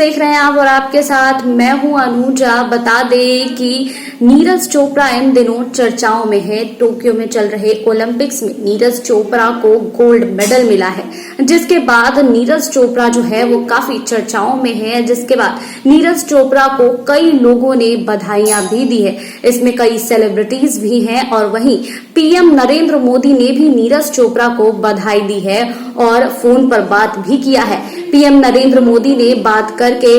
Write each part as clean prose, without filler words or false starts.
देख रहे हैं आप और आपके साथ मैं हूं अनुजा। बता दें कि नीरज चोपड़ा इन दिनों चर्चाओं में है। टोक्यो में चल रहे ओलंपिक्स में नीरज चोपड़ा को गोल्ड मेडल मिला है, जिसके बाद नीरज चोपड़ा जो है वो काफी चर्चाओं में है। जिसके बाद नीरज चोपड़ा को कई लोगों ने बधाइयां भी दी है। इसमें कई सेलिब्रिटीज भी हैं और वहीं पीएम नरेंद्र मोदी ने भी नीरज चोपड़ा को बधाई दी है और फोन पर बात भी किया है। पीएम नरेंद्र मोदी ने बात करके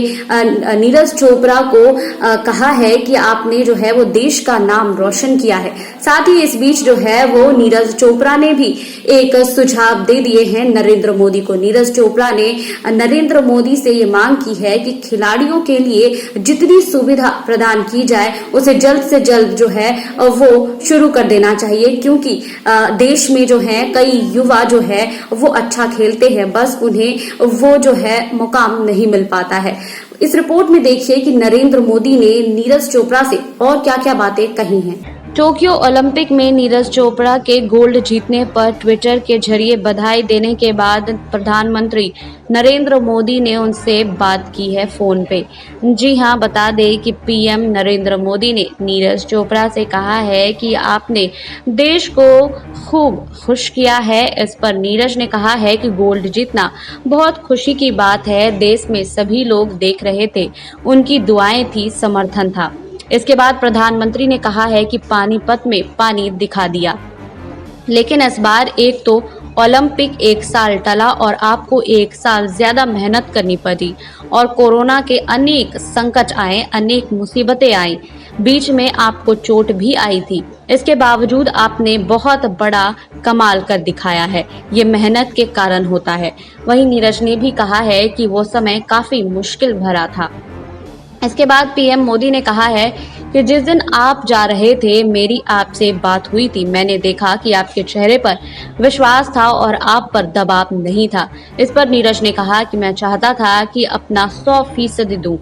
नीरज चोपड़ा को कहा है कि आपने जो है वो देश का नाम रोशन किया है। साथ ही इस बीच जो है वो नीरज चोपड़ा ने भी एक सुझाव दे दिए हैं नरेंद्र मोदी को। नीरज चोपड़ा ने नरेंद्र मोदी से ये मांग की है कि खिलाड़ियों के लिए जितनी सुविधा प्रदान की जाए उसे जल्द से जल्द जो है वो शुरू कर देना चाहिए, क्योंकि देश में जो है कई युवा जो है वो अच्छा खेलते हैं, बस उन्हें वो जो है मुकाम नहीं मिल पाता है। इस रिपोर्ट में देखिए कि नरेंद्र मोदी ने नीरज चोपड़ा से और क्या क्या बातें कही हैं। टोक्यो ओलंपिक में नीरज चोपड़ा के गोल्ड जीतने पर ट्विटर के जरिए बधाई देने के बाद प्रधानमंत्री नरेंद्र मोदी ने उनसे बात की है फोन पे। जी हां, बता दें कि पीएम नरेंद्र मोदी ने नीरज चोपड़ा से कहा है कि आपने देश को खूब खुश किया है। इस पर नीरज ने कहा है कि गोल्ड जीतना बहुत खुशी की बात है। देश में सभी लोग देख रहे थे, उनकी दुआएं थी, समर्थन था। इसके बाद प्रधानमंत्री ने कहा है कि पानीपत में पानी दिखा दिया, लेकिन इस बार एक तो ओलंपिक एक साल टला और आपको एक साल ज्यादा मेहनत करनी पड़ी और कोरोना के अनेक संकट आए, अनेक मुसीबतें आई, बीच में आपको चोट भी आई थी। इसके बावजूद आपने बहुत बड़ा कमाल कर दिखाया है। ये मेहनत के कारण होता है। वहीं नीरज ने भी कहा है कि वो समय काफी मुश्किल भरा था। इसके बाद पीएम मोदी ने कहा है कि जिस दिन आप जा रहे थे मेरी आपसे बात हुई थी। मैंने देखा कि आपके चेहरे पर विश्वास था और आप पर दबाव नहीं था। इस पर नीरज ने कहा कि मैं चाहता था कि अपना 100% दूं।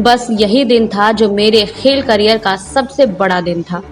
बस यही दिन था जो मेरे खेल करियर का सबसे बड़ा दिन था।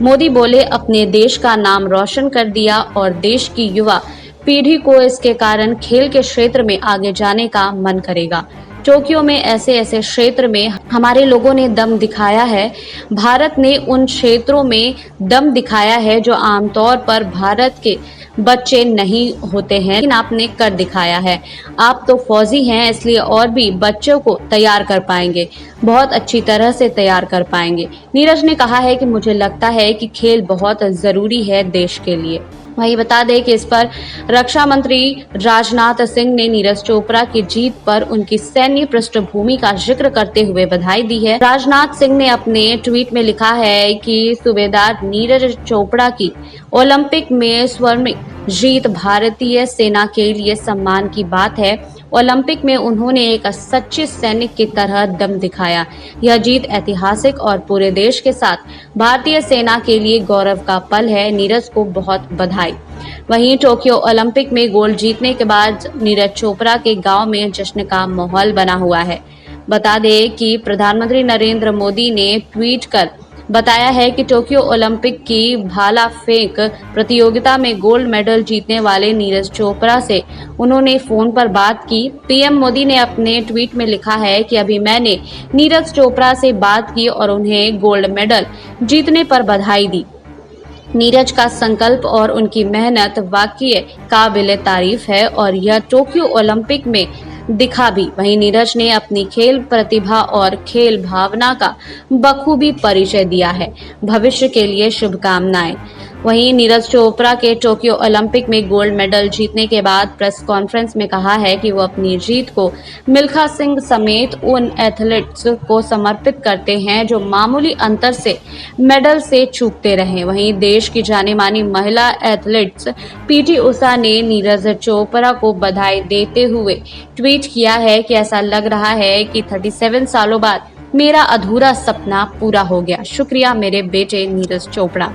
मोदी बोले, अपने देश का नाम रोशन कर दिया और देश की युवा पीढ़ी को इसके कारण खेल के क्षेत्र में आगे जाने का मन करेगा। टोक्यो में ऐसे ऐसे क्षेत्र में हमारे लोगों ने दम दिखाया है। भारत ने उन क्षेत्रों में दम दिखाया है जो आमतौर पर भारत के बच्चे नहीं होते हैं, लेकिन आपने कर दिखाया है। आप तो फौजी हैं, इसलिए और भी बच्चों को तैयार कर पाएंगे, बहुत अच्छी तरह से तैयार कर पाएंगे। नीरज ने कहा है कि मुझे लगता है कि खेल बहुत जरूरी है देश के लिए। वहीं बता दें कि इस पर रक्षा मंत्री राजनाथ सिंह ने नीरज चोपड़ा की जीत पर उनकी सैन्य पृष्ठभूमि का जिक्र करते हुए बधाई दी है। राजनाथ सिंह ने अपने ट्वीट में लिखा है कि सूबेदार नीरज चोपड़ा की ओलंपिक में स्वर्ण जीत भारतीय सेना के लिए सम्मान की बात है। ओलंपिक में उन्होंने एक सच्चे सैनिक की तरह दम दिखाया। यह जीत ऐतिहासिक और पूरे देश के साथ भारतीय सेना के लिए गौरव का पल है। नीरज को बहुत बधाई। वहीं टोक्यो ओलंपिक में गोल्ड जीतने के बाद नीरज चोपड़ा के गांव में जश्न का माहौल बना हुआ है। बता दें कि प्रधानमंत्री नरेंद्र मोदी ने ट्वीट कर बताया है कि टोक्यो ओलंपिक की भाला फेंक प्रतियोगिता में गोल्ड मेडल जीतने वाले नीरज चोपड़ा से उन्होंने फोन पर बात की। पीएम मोदी ने अपने ट्वीट में लिखा है कि अभी मैंने नीरज चोपड़ा से बात की और उन्हें गोल्ड मेडल जीतने पर बधाई दी। नीरज का संकल्प और उनकी मेहनत वाकई काबिले तारीफ है और यह टोक्यो ओलंपिक में दिखा भी। वहीं नीरज ने अपनी खेल प्रतिभा और खेल भावना का बखूबी परिचय दिया है। भविष्य के लिए शुभकामनाएं। वहीं नीरज चोपड़ा के टोक्यो ओलंपिक में गोल्ड मेडल जीतने के बाद प्रेस कॉन्फ्रेंस में कहा है कि वो अपनी जीत को मिल्खा सिंह समेत उन एथलीट्स को समर्पित करते हैं जो मामूली अंतर से मेडल से चूकते रहे। वहीं देश की जानी मानी महिला एथलीट्स पीटी उषा ने नीरज चोपड़ा को बधाई देते हुए ट्वीट किया है कि ऐसा लग रहा है कि 37 सालों बाद मेरा अधूरा सपना पूरा हो गया। शुक्रिया मेरे बेटे नीरज चोपड़ा।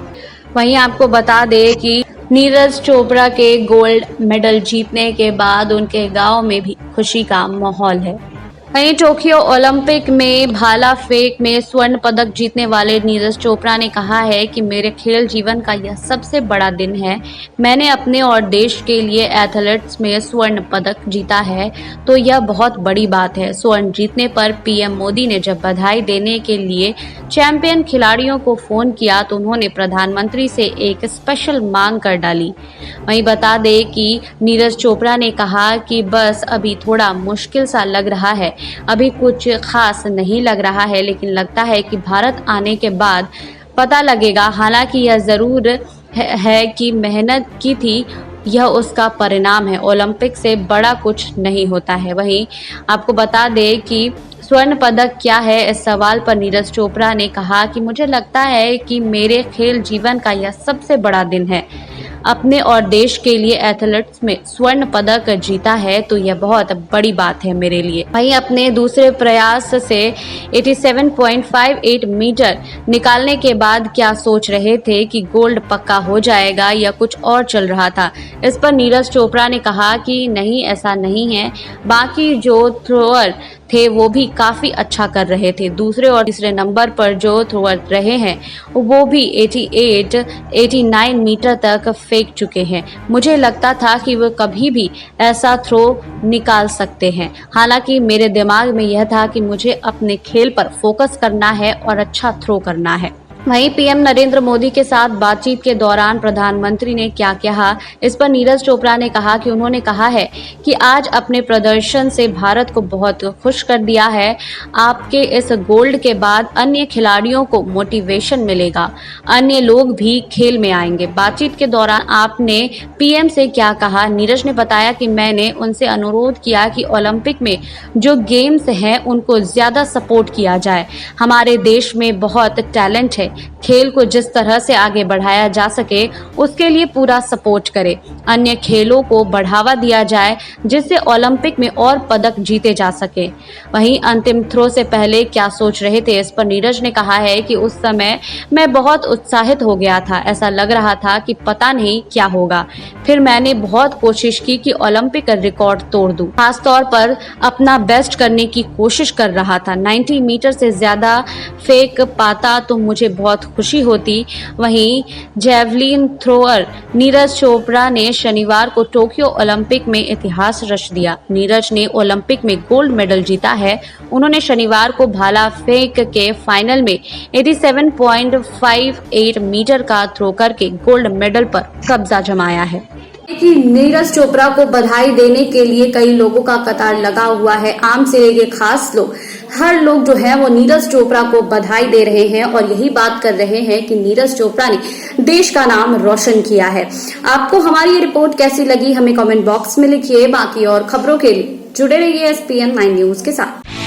वहीं आपको बता दें कि नीरज चोपड़ा के गोल्ड मेडल जीतने के बाद उनके गांव में भी खुशी का माहौल है। वहीं टोक्यो ओलंपिक में भाला फेंक में स्वर्ण पदक जीतने वाले नीरज चोपड़ा ने कहा है कि मेरे खेल जीवन का यह सबसे बड़ा दिन है। मैंने अपने और देश के लिए एथलेटिक्स में स्वर्ण पदक जीता है, तो यह बहुत बड़ी बात है। स्वर्ण जीतने पर पीएम मोदी ने जब बधाई देने के लिए चैंपियन खिलाड़ियों को फोन किया तो उन्होंने प्रधानमंत्री से एक स्पेशल मांग कर डाली। वहीं बता दें कि नीरज चोपड़ा ने कहा कि बस अभी थोड़ा मुश्किल सा लग रहा है, अभी कुछ खास नहीं लग रहा है, लेकिन लगता है कि भारत आने के बाद पता लगेगा। हालांकि यह जरूर है कि मेहनत की थी, यह उसका परिणाम है। ओलंपिक से बड़ा कुछ नहीं होता है। वहीं आपको बता दें कि स्वर्ण पदक क्या है, इस सवाल पर नीरज चोपड़ा ने कहा कि मुझे लगता है कि मेरे खेल जीवन का यह सबसे बड़ा दिन है। अपने और देश के लिए एथलेटिक्स में स्वर्ण पदक जीता है, तो यह बहुत बड़ी बात है मेरे लिए। वहीं अपने दूसरे प्रयास से 87.58 मीटर निकालने के बाद क्या सोच रहे थे कि गोल्ड पक्का हो जाएगा या कुछ और चल रहा था? इस पर नीरज चोपड़ा ने कहा कि नहीं, ऐसा नहीं है। बाकी जो थ्रोअर थे वो भी काफी अच्छा कर रहे थे। दूसरे और तीसरे नंबर पर जो थ्रोअर रहे हैं वो भी 89 मीटर तक फेंक चुके हैं। मुझे लगता था कि वो कभी भी ऐसा थ्रो निकाल सकते हैं। हालांकि मेरे दिमाग में यह था कि मुझे अपने खेल पर फोकस करना है और अच्छा थ्रो करना है। वहीं पीएम नरेंद्र मोदी के साथ बातचीत के दौरान प्रधानमंत्री ने क्या कहा, इस पर नीरज चोपड़ा ने कहा कि उन्होंने कहा है कि आज अपने प्रदर्शन से भारत को बहुत खुश कर दिया है। आपके इस गोल्ड के बाद अन्य खिलाड़ियों को मोटिवेशन मिलेगा, अन्य लोग भी खेल में आएंगे। बातचीत के दौरान आपने पीएम से क्या कहा? नीरज ने बताया कि मैंने उनसे अनुरोध किया कि ओलंपिक में जो गेम्स हैं उनको ज्यादा सपोर्ट किया जाए। हमारे देश में बहुत टैलेंट है, खेल को जिस तरह से आगे बढ़ाया जा सके उसके लिए पूरा सपोर्ट करे। अन्य खेलों को बढ़ावा दिया जाए जिससे ओलंपिक में और पदक जीते जा सके। वहीं अंतिम थ्रो से पहले क्या सोच रहे थे, इस पर नीरज ने कहा है कि उस समय मैं बहुत उत्साहित हो गया था। ऐसा लग रहा था कि पता नहीं क्या होगा। फिर मैंने बहुत कोशिश की कि ओलंपिक का रिकॉर्ड तोड़ दूं। खासतौर पर अपना बेस्ट करने की कोशिश कर रहा था। 90 मीटर से ज्यादा फेंक पाता तो मुझे बहुत खुशी होती। वहीं जैवलिन थ्रोअर नीरज चोपड़ा ने शनिवार को टोक्यो ओलंपिक में इतिहास रच दिया। नीरज ने ओलंपिक में गोल्ड मेडल जीता है। उन्होंने शनिवार को भाला फेंक के फाइनल में 87.58 मीटर का थ्रो करके गोल्ड मेडल पर कब्जा जमाया है। कि नीरज चोपड़ा को बधाई देने के लिए कई लोगों का कतार लगा हुआ है। आम से लेकर खास लोग, हर लोग जो है वो नीरज चोपड़ा को बधाई दे रहे हैं और यही बात कर रहे हैं कि नीरज चोपड़ा ने देश का नाम रोशन किया है। आपको हमारी ये रिपोर्ट कैसी लगी, हमें कमेंट बॉक्स में लिखिए। बाकी और खबरों के लिए जुड़े रहिए SPN 9 न्यूज के साथ।